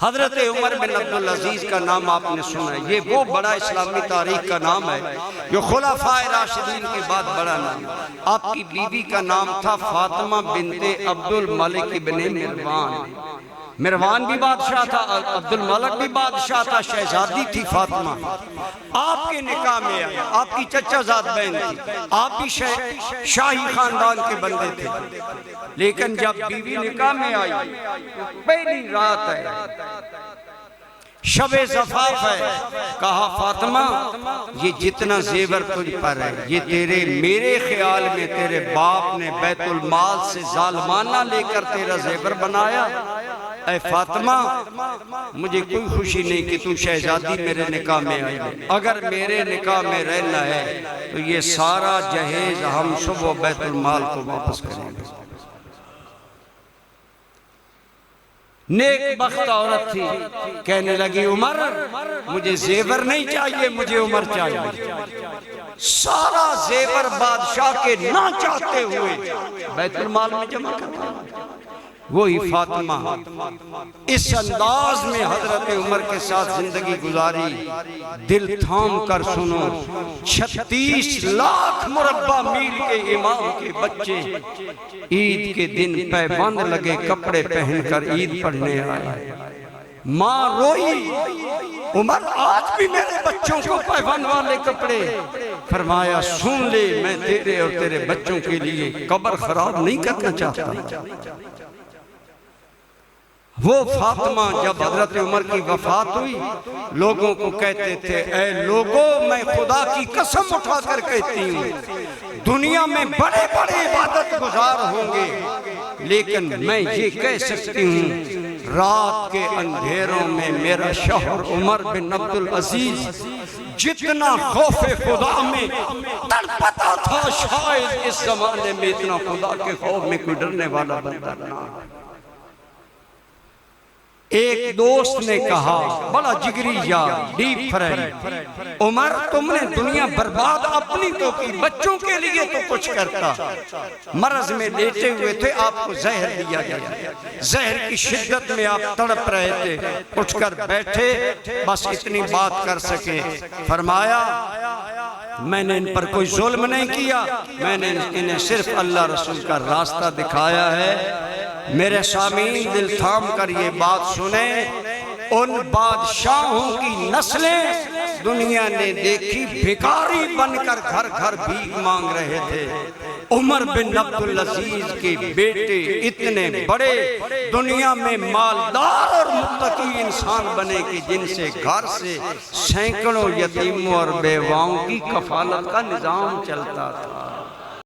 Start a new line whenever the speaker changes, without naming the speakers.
हजरत उमर बिन अब्दुल अजीज का नाम आपने सुना है। ये वो बड़ा इस्लामी तारीख का नाम है जो खुलाफाए राशिदीन के बाद बड़ा नाम। आपकी बीवी का नाम था फातिमा बिनते अब्दुल मलिक इब्ने मिरवान। मिरवान भी बादशाह था, अब्दुल मलिक भी बादशाह था, शहजादी थी फातिमा। आपके निकाह में आई, आपकी चचाजाद बहन थी, आप भी शाही खानदान के बंदे थे। लेकिन जब बीवी निकाह में आई, पहली रात है, शबे ज़फ़ाफ़ है, कहा फातिमा ये जितना जेवर तुझ पर है ये तेरे मेरे ख्याल में तेरे बाप ने बैतुल माल से जालमाना लेकर तेरा जेवर बनाया। ऐ फातिमा मुझे कोई खुशी नहीं कि तू शहजादी मेरे निकाह में आई है। अगर मेरे निकाह में रहना है तो ये सारा जहेज हम सुबह बैतुल माल को वापस करेंगे। नेक बख्त औरत थी, कहने लगी उमर मुझे जेवर नहीं चाहिए, मुझे उमर चाहिए। सारा जेवर बादशाह के ना चाहते हुए बैतुल माल में जमा करता। वही फातिमा इस अंदाज में हजरत उमर के साथ जिंदगी गुजारी। दिल थाम कर सुनो, 36 लाख मुरब्बा मील के इमाम के बच्चे ईद के दिन पैबंद लगे कपड़े पहनकर ईद पढ़ने आए। माँ रोई, उमर आज भी मेरे बच्चों को पैबंद वाले कपड़े। फरमाया सुन ले, मैं तेरे और तेरे बच्चों के लिए कब्र खराब नहीं करना चाहता। वो फातिमा जब हजरत उमर की वफात हुई, लोगों को कहते थे ऐ लोगों, मैं खुदा की कसम उठाकर कहती हूँ दुनिया में बड़े बड़े इबादत गुजार होंगे, लेकिन मैं ये कह सकती हूँ रात के अंधेरों में मेरा शौहर उमर बिन अब्दुल अजीज जितना खौफे खुदा में तड़पता था, शायद इस जमाने में इतना खुदा के खौफ में कोई डरने वाला बंदा ना। एक दोस्त ने कहा, बड़ा जिगरी यार, डीप फ्रेंड, उमर तुमने दुनिया बर्बाद अपनी तो की, बच्चों के लिए तो कुछ करता। मरज में लेटे हुए थे, आपको जहर दिया गया, जहर की शिद्दत में आप तड़प रहे थे, उठकर बैठे, बस इतनी बात कर सके। फरमाया मैंने इन पर कोई जुल्म नहीं किया, मैंने इन्हें सिर्फ अल्लाह रसूल का रास्ता दिखाया है। मेरे सामीन दिल थाम कर ये बात सुने, उन बादशाहों की नस्लें दुनिया ने देखी भिखारी बनकर घर घर भीख मांग रहे थे। उमर बिन अब्दुल अजीज के बेटे इतने बड़े दुनिया में मालदार और मुत्तकी इंसान बने कि जिनसे घर से सैकड़ों यतीमों और बेवाओं की कफालत का निजाम चलता था।